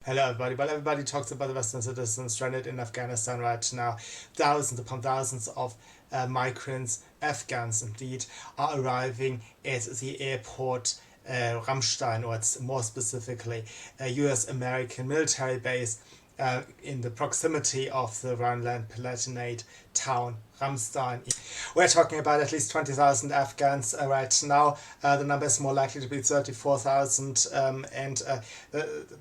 Hello everybody. Well, everybody talks about the Western citizens stranded in Afghanistan right now. Thousands upon thousands of migrants, Afghans indeed, are arriving at the airport Ramstein, or it's more specifically a US-American military base in the proximity of the Rhineland-Palatinate town Ramstein. We're talking about at least 20,000 Afghans right now. The number is more likely to be 34,000, and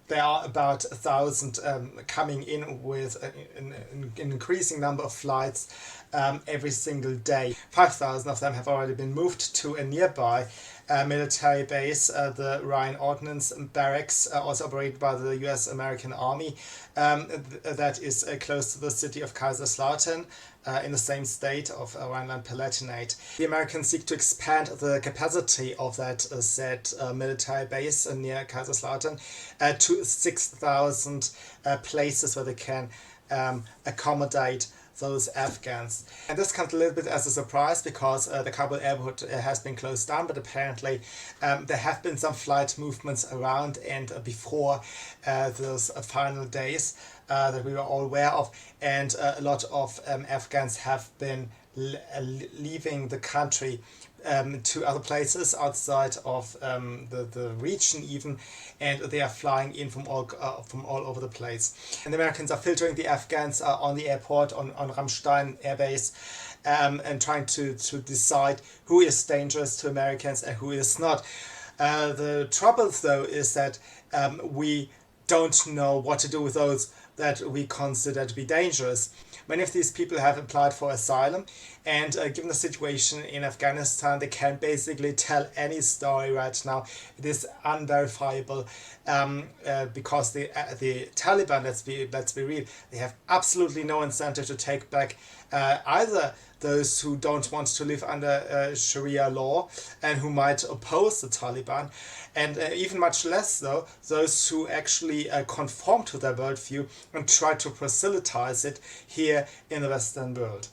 there are about 1,000 coming in with an increasing number of flights every single day. 5,000 of them have already been moved to a nearby military base, the Rhine Ordnance Barracks, also operated by the US-American Army, that is close to the city of Kaiserslautern, in the same state of Rhineland-Palatinate. The Americans seek to expand the capacity of that said military base near Kaiserslautern to 6,000 places where they can accommodate those Afghans. And this comes a little bit as a surprise because the Kabul airport has been closed down, but apparently there have been some flight movements around and before those final days that we were all aware of, and a lot of Afghans have been leaving the country to other places outside of the region even, and they are flying in from all over the place. And the Americans are filtering the Afghans on the airport, on Ramstein Airbase, and trying to decide who is dangerous to Americans and who is not. The trouble though is that we don't know what to do with those that we consider to be dangerous. Many of these people have applied for asylum, and given the situation in Afghanistan, they can basically tell any story right now. It is unverifiable because the Taliban, let's be real, they have absolutely no incentive to take back either those who don't want to live under Sharia law and who might oppose the Taliban, and even much less though those who actually conform to their worldview and try to proselytize it here in the Western world.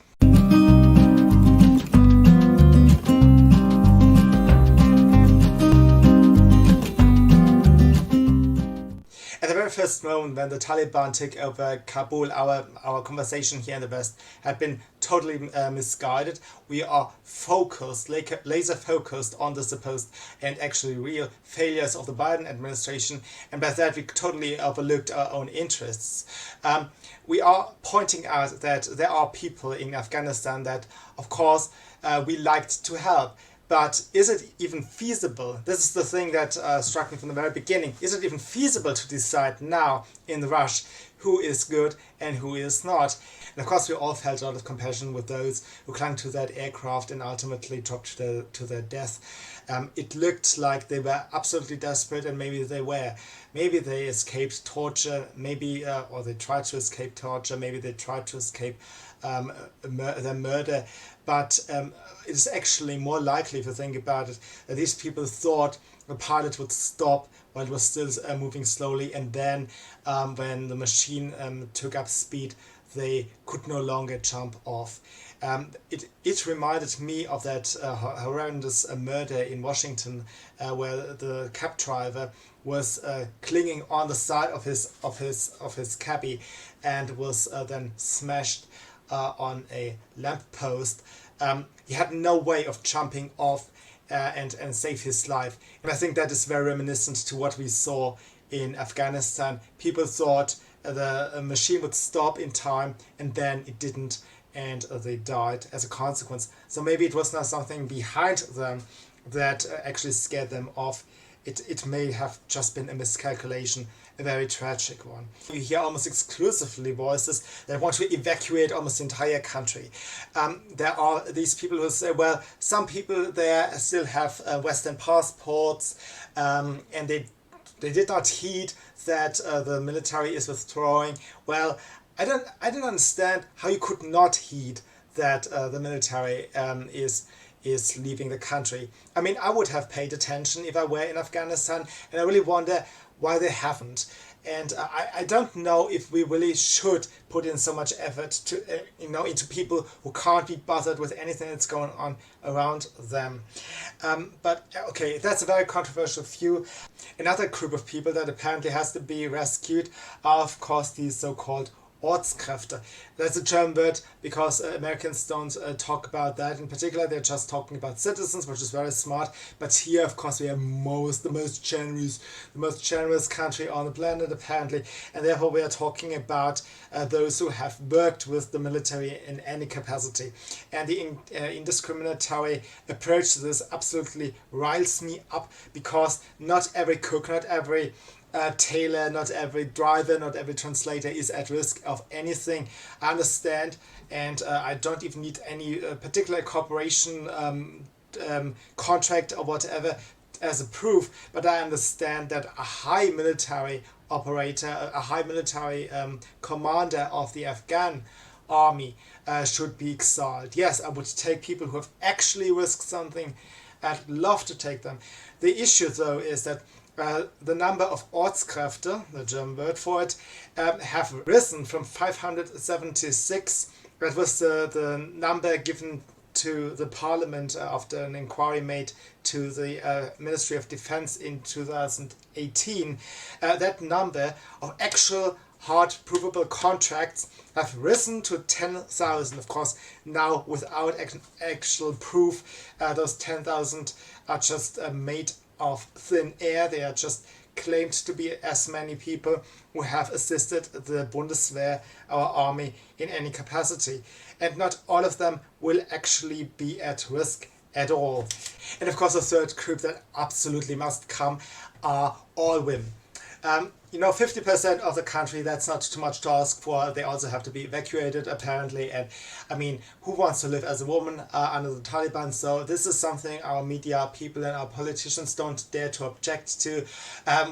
At the very first moment when the Taliban took over Kabul, our conversation here in the West had been totally misguided. We are focused, laser focused on the supposed and actually real failures of the Biden administration, and by that we totally overlooked our own interests. We are pointing out that there are people in Afghanistan that, of course, we liked to help. But is it even feasible? This is the thing that struck me from the very beginning. Is it even feasible to decide now in the rush who is good and who is not? And of course we all felt a lot of compassion with those who clung to that aircraft and ultimately dropped to their death. It looked like they were absolutely desperate, and maybe they were. Maybe they escaped torture, maybe, or they tried to escape torture, maybe they tried to escape their murder. But it is actually more likely, if you think about it, that these people thought the pilot would stop while it was still moving slowly, and then when the machine took up speed, they could no longer jump off. It reminded me of that horrendous murder in Washington, where the cab driver was clinging on the side of his cabbie and was then smashed on a lamppost. He had no way of jumping off and save his life. And I think that is very reminiscent to what we saw in Afghanistan. People thought the machine would stop in time, and then it didn't, and they died as a consequence. So maybe it was not something behind them that actually scared them off. It may have just been a miscalculation, a very tragic one. You hear almost exclusively voices that want to evacuate almost the entire country. There are these people who say, well, some people there still have Western passports, and they did not heed that the military is withdrawing. Well, I don't understand how you could not heed that the military is leaving the country. I mean, I would have paid attention if I were in Afghanistan, and I really wonder why they haven't. And I don't know if we really should put in so much effort to into people who can't be bothered with anything that's going on around them. But okay, that's a very controversial view. Another group of people that apparently has to be rescued are, of course, these so-called Ortskräfte. That's a German word because Americans don't talk about that in particular. They're just talking about citizens, which is very smart. But here, of course, we are the most generous country on the planet apparently, and therefore we are talking about those who have worked with the military in any capacity. And the indiscriminatory approach to this absolutely riles me up, because not every cook, not every tailor, not every driver, not every translator is at risk of anything. I understand, and I don't even need any particular corporation contract or whatever as a proof, but I understand that a high military operator, a high military commander of the Afghan army should be exiled. Yes, I would take people who have actually risked something. I'd love to take them. The issue, though, is that the number of Ortskräfte, the German word for it, have risen from 576. That was the number given to the parliament after an inquiry made to the Ministry of Defense in 2018. That number of actual hard provable contracts have risen to 10,000. Of course, now without actual proof, those 10,000 are just made of thin air. They are just claimed to be as many people who have assisted the Bundeswehr, our army, in any capacity. And not all of them will actually be at risk at all. And of course, a third group that absolutely must come are all women. 50% of the country, that's not too much to ask for. They also have to be evacuated, apparently. And I mean, who wants to live as a woman under the Taliban? So this is something our media people and our politicians don't dare to object to.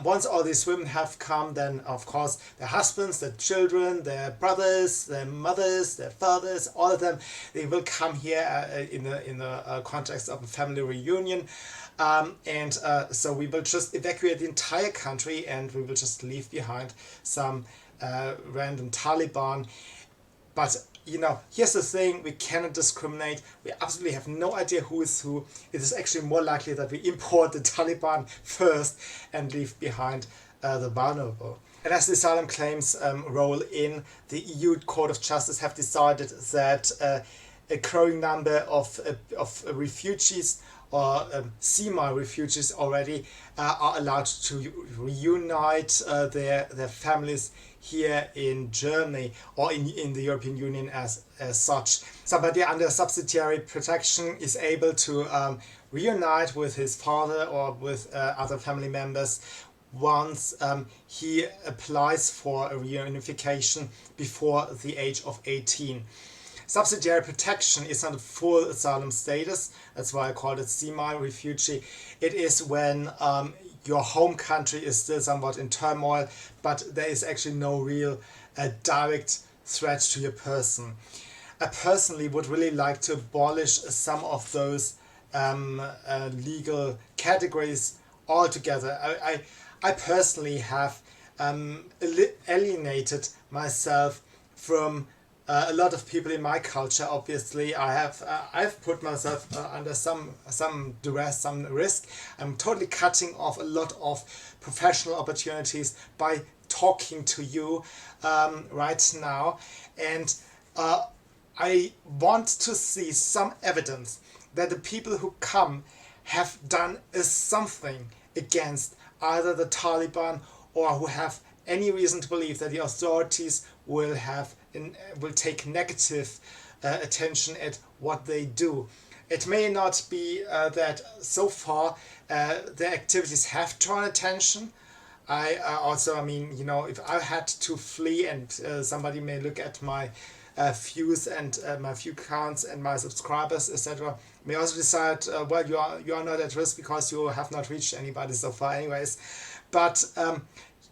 Once all these women have come, then of course their husbands, their children, their brothers, their mothers, their fathers, all of them, they will come here in the context of a family reunion. So we will just evacuate the entire country, and we will just leave behind some random Taliban. But here's the thing: we cannot discriminate. We absolutely have no idea who is who. It is actually more likely that we import the Taliban first and leave behind the vulnerable. And as the asylum claims roll in, the EU Court of Justice have decided that a growing number of refugees or semi-refugees already are allowed to reunite their families here in Germany or in the European Union as such. Somebody under subsidiary protection is able to reunite with his father or with other family members once he applies for a reunification before the age of 18. Subsidiary protection is not a full asylum status. That's why I call it semi-refugee. It is when your home country is still somewhat in turmoil, but there is actually no real direct threat to your person. I personally would really like to abolish some of those legal categories altogether. I personally have alienated myself from a lot of people in my culture. Obviously, I've put myself under some duress, some risk. I'm totally cutting off a lot of professional opportunities by talking to you right now, and I want to see some evidence that the people who come have done something against either the Taliban or who have any reason to believe that the authorities will take negative attention at what they do. It may not be that so far their activities have drawn attention. If I had to flee, and somebody may look at my views and my view counts and my subscribers, etc., may also decide, well, you are not at risk because you have not reached anybody so far anyways. But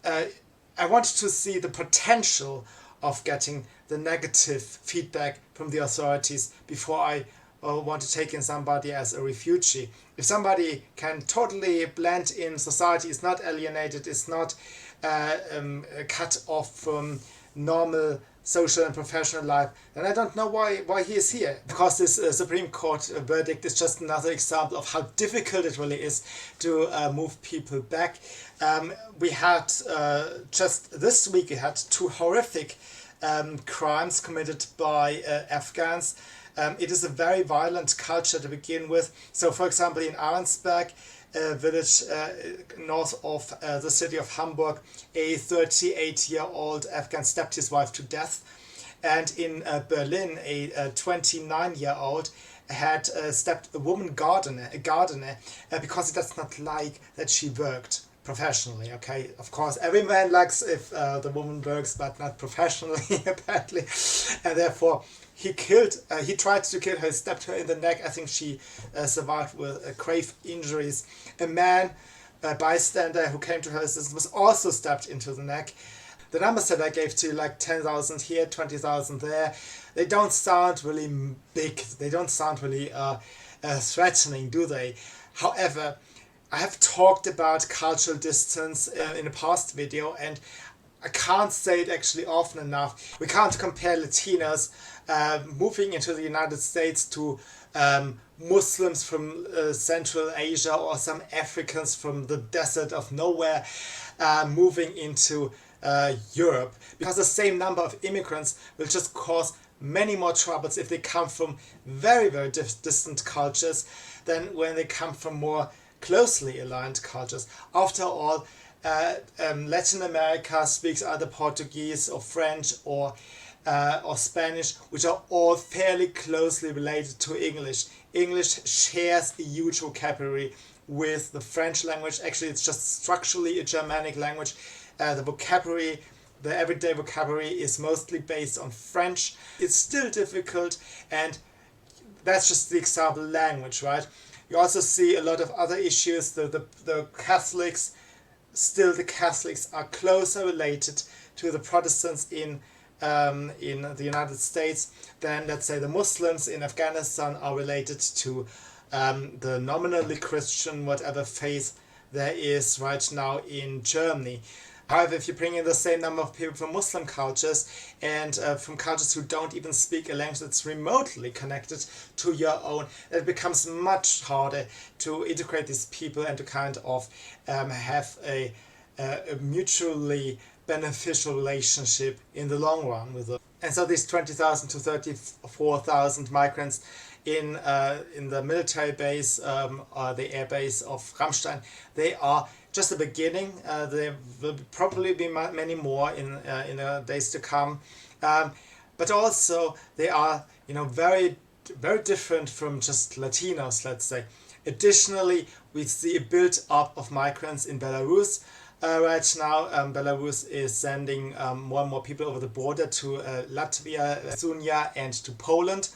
I want to see the potential of getting the negative feedback from the authorities before I want to take in somebody as a refugee. If somebody can totally blend in society, is not alienated, is not cut off from normal social and professional life, then I don't know why he is here. Because this Supreme Court verdict is just another example of how difficult it really is to move people back. We had just this week, we had two horrific crimes committed by Afghans. It is a very violent culture to begin with. So, for example, in Arnsberg, a village north of the city of Hamburg, a 38-year-old Afghan stabbed his wife to death. And in Berlin, a 29-year-old had stabbed a woman gardener, because he does not like that she worked professionally. Okay, of course, every man likes if the woman works, but not professionally, apparently, and therefore he tried to kill her, stabbed her in the neck. I think she survived with grave injuries. A man, a bystander who came to her assistance, was also stabbed into the neck. The numbers that I gave to you, like 10,000 here, 20,000 there, they don't sound really big. They don't sound really threatening, do they? However, I have talked about cultural distance in a past video, and I can't say it actually often enough. We can't compare Latinos moving into the United States to Muslims from Central Asia, or some Africans from the desert of nowhere moving into Europe, because the same number of immigrants will just cause many more troubles if they come from very, very distant cultures than when they come from more closely aligned cultures. After all, Latin America speaks either Portuguese or French or Spanish, which are all fairly closely related to English. English shares a huge vocabulary with the French language. Actually, it's just structurally a Germanic language. The vocabulary, the everyday vocabulary, is mostly based on French. It's still difficult, and that's just the example language, right? You also see a lot of other issues. The Catholics, still the Catholics are closer related to the Protestants in the United States than, let's say, the Muslims in Afghanistan are related to the nominally Christian, whatever faith there is right now in Germany. However, if you bring in the same number of people from Muslim cultures and from cultures who don't even speak a language that's remotely connected to your own, it becomes much harder to integrate these people and to kind of have a mutually beneficial relationship in the long run with them. And so these 20,000 to 34,000 migrants in the military base, the airbase of Ramstein, they are just the beginning. There will probably be many more in the days to come, but also they are, very, very different from just Latinos, let's say. Additionally, we see a build-up of migrants in Belarus. Right now, Belarus is sending more and more people over the border to Latvia, Estonia, and to Poland.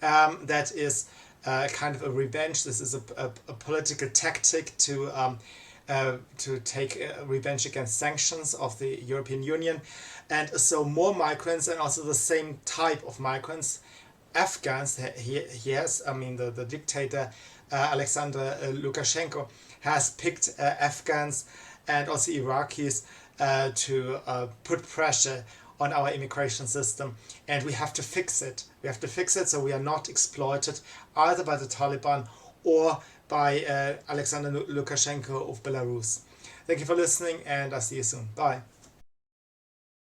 That is kind of a revenge. This is a political tactic to take revenge against sanctions of the European Union. And so more migrants, and also the same type of migrants, Afghans, the dictator Alexander Lukashenko has picked Afghans and also Iraqis to put pressure on our immigration system, and we have to fix it. We have to fix it so we are not exploited either by the Taliban or by Alexander Lukashenko of Belarus. Thank you for listening, and I'll see you soon. Bye.